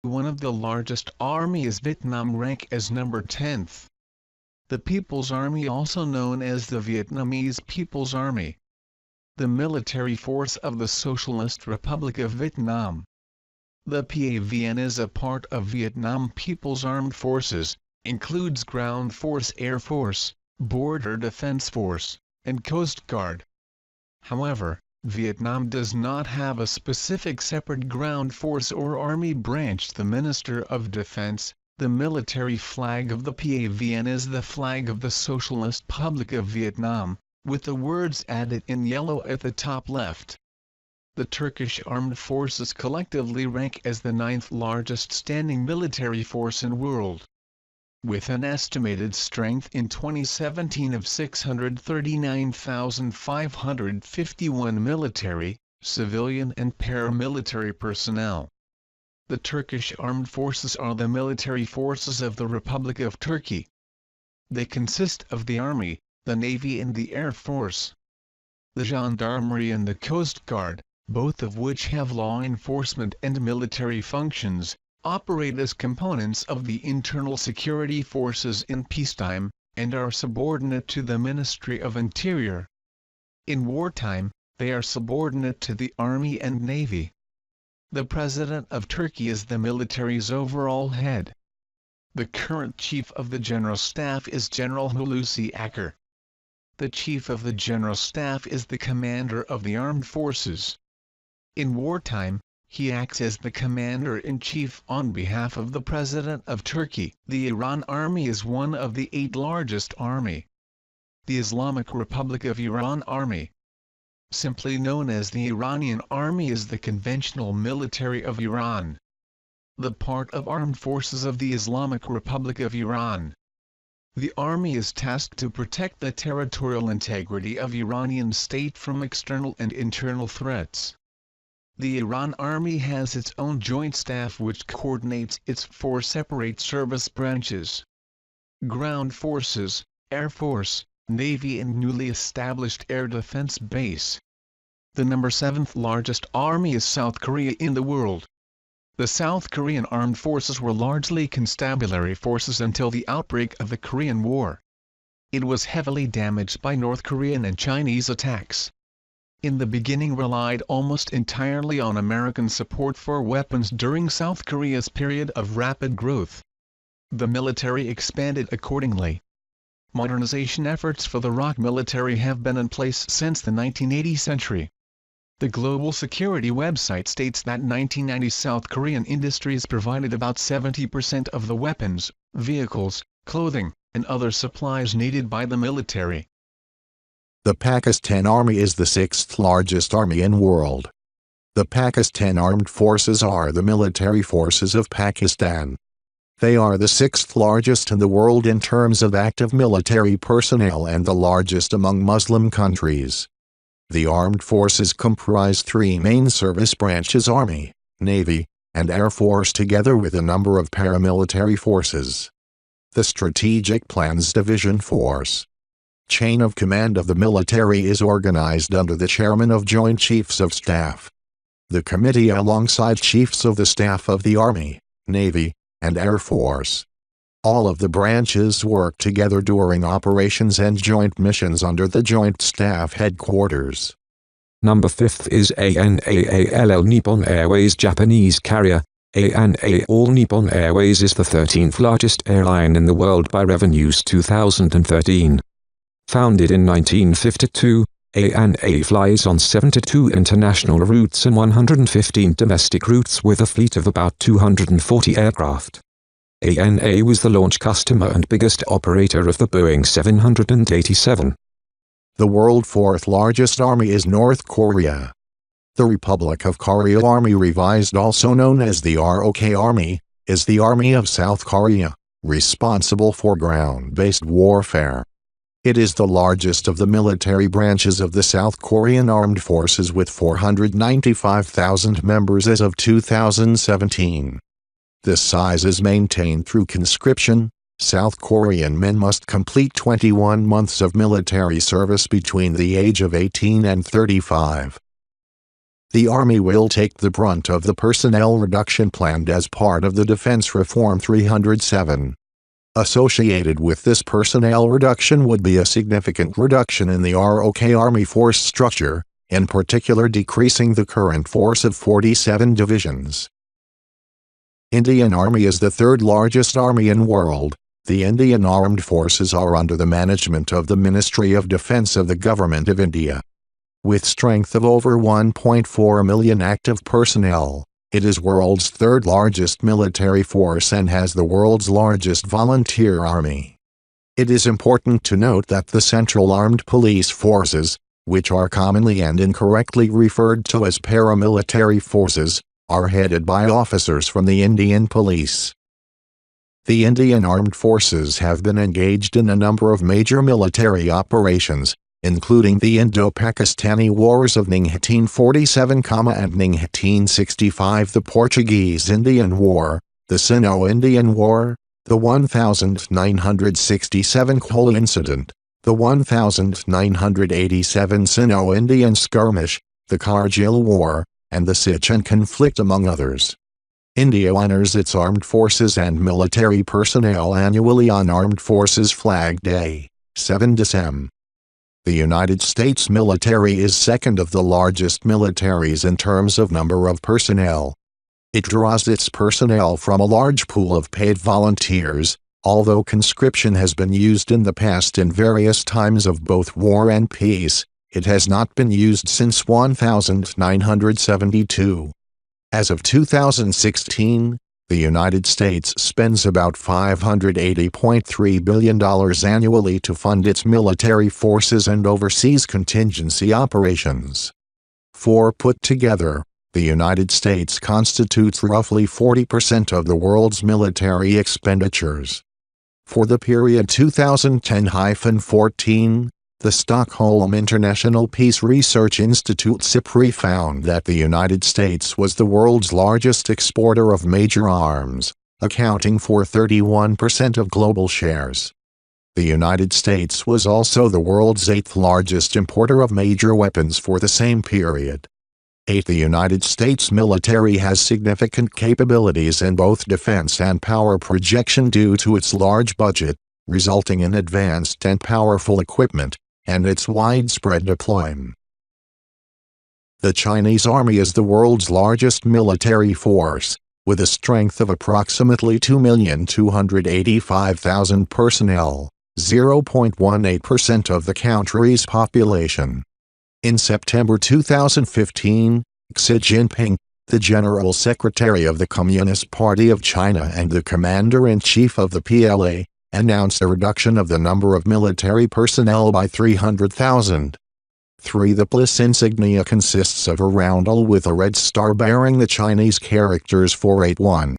One of the largest armies Vietnam rank as number 10th. The People's Army, also known as the Vietnamese People's Army. The military force of the Socialist Republic of Vietnam. The PAVN is a part of Vietnam People's Armed Forces, includes Ground Force, Air Force, Border Defense Force, and Coast Guard. However, Vietnam does not have a specific separate ground force or army branch. The Minister of Defense, the military flag of the PAVN is the flag of the Socialist Republic of Vietnam, with the words added in yellow at the top left. The Turkish armed forces collectively rank as the 9th largest standing military force in the world. With an estimated strength in 2017 of 639,551 military, civilian and paramilitary personnel. The Turkish armed forces are the military forces of the Republic of Turkey. They consist of the Army, the Navy and the Air Force. The Gendarmerie and the Coast Guard, both of which have law enforcement and military functions, operate as components of the internal security forces in peacetime, and are subordinate to the Ministry of Interior. In wartime, they are subordinate to the Army and Navy. The President of Turkey is the military's overall head. The current Chief of the General Staff is General Hulusi Akar. The Chief of the General Staff is the Commander of the Armed Forces. In wartime, he acts as the Commander-in-Chief on behalf of the President of Turkey. The Iran Army is one of the 8 largest army. The Islamic Republic of Iran Army, simply known as the Iranian Army, is the conventional military of Iran. The part of armed forces of the Islamic Republic of Iran. The army is tasked to protect the territorial integrity of Iranian state from external and internal threats. The Iran Army has its own joint staff which coordinates its 4 separate service branches: Ground Forces, Air Force, Navy and newly established Air Defense Base. The number 7th largest army is South Korea in the world. The South Korean armed forces were largely constabulary forces until the outbreak of the Korean War. It was heavily damaged by North Korean and Chinese attacks. In the beginning relied almost entirely on American support for weapons during South Korea's period of rapid growth. The military expanded accordingly. Modernization efforts for the ROK military have been in place since the 1980 century. The Global Security website states that 1990 South Korean industries provided about 70% of the weapons, vehicles, clothing, and other supplies needed by the military. The Pakistan Army is the 6th largest army in the world. The Pakistan Armed Forces are the military forces of Pakistan. They are the 6th largest in the world in terms of active military personnel and the largest among Muslim countries. The armed forces comprise 3 main service branches: Army, Navy, and Air Force, together with a number of paramilitary forces. The Strategic Plans Division Force chain of command of the military is organized under the Chairman of Joint Chiefs of Staff. The committee, alongside Chiefs of the Staff of the Army, Navy, and Air Force. All of the branches work together during operations and joint missions under the Joint Staff Headquarters. Number 5th is ANA Nippon Airways Japanese carrier. ANA All Nippon Airways is the 13th largest airline in the world by revenues 2013. Founded in 1952, ANA flies on 72 international routes and 115 domestic routes with a fleet of about 240 aircraft. ANA was the launch customer and biggest operator of the Boeing 787. The world's 4th largest army is North Korea. The Republic of Korea Army, revised also known as the ROK Army, is the army of South Korea, responsible for ground-based warfare. It is the largest of the military branches of the South Korean Armed Forces with 495,000 members as of 2017. This size is maintained through conscription. South Korean men must complete 21 months of military service between the age of 18 and 35. The Army will take the brunt of the personnel reduction planned as part of the Defense Reform 307. Associated with this personnel reduction would be a significant reduction in the ROK Army force structure, in particular decreasing the current force of 47 divisions. Indian Army is the third largest army in world. The Indian Armed Forces are under the management of the Ministry of Defence of the Government of India. With strength of over 1.4 million active personnel, it is world's third largest military force and has the world's largest volunteer army. It is important to note that the Central Armed Police Forces, which are commonly and incorrectly referred to as paramilitary forces, are headed by officers from the Indian Police. The Indian Armed Forces have been engaged in a number of major military operations, including the Indo-Pakistani Wars of 1947, and 1965, the Portuguese-Indian War, the Sino-Indian War, the 1967 Coal Incident, the 1987 Sino-Indian Skirmish, the Kargil War, and the Siachen conflict, among others. India honors its armed forces and military personnel annually on Armed Forces Flag Day, 7 December. The United States military is second of the largest militaries in terms of number of personnel. It draws its personnel from a large pool of paid volunteers, although conscription has been used in the past in various times of both war and peace. It has not been used since 1972. As of 2016, the United States spends about $580.3 billion annually to fund its military forces and overseas contingency operations. Put together, the United States constitutes roughly 40% of the world's military expenditures. For the period 2010-14, the Stockholm International Peace Research Institute (SIPRI) found that the United States was the world's largest exporter of major arms, accounting for 31% of global shares. The United States was also the world's eighth largest importer of major weapons for the same period. The United States military has significant capabilities in both defense and power projection due to its large budget, resulting in advanced and powerful equipment, and its widespread deployment. The Chinese Army is the world's largest military force, with a strength of approximately 2,285,000 personnel, 0.18% of the country's population. In September 2015, Xi Jinping, the General Secretary of the Communist Party of China and the Commander-in-Chief of the PLA, announced a reduction of the number of military personnel by 300,000. The police insignia consists of a roundel with a red star bearing the Chinese characters 481.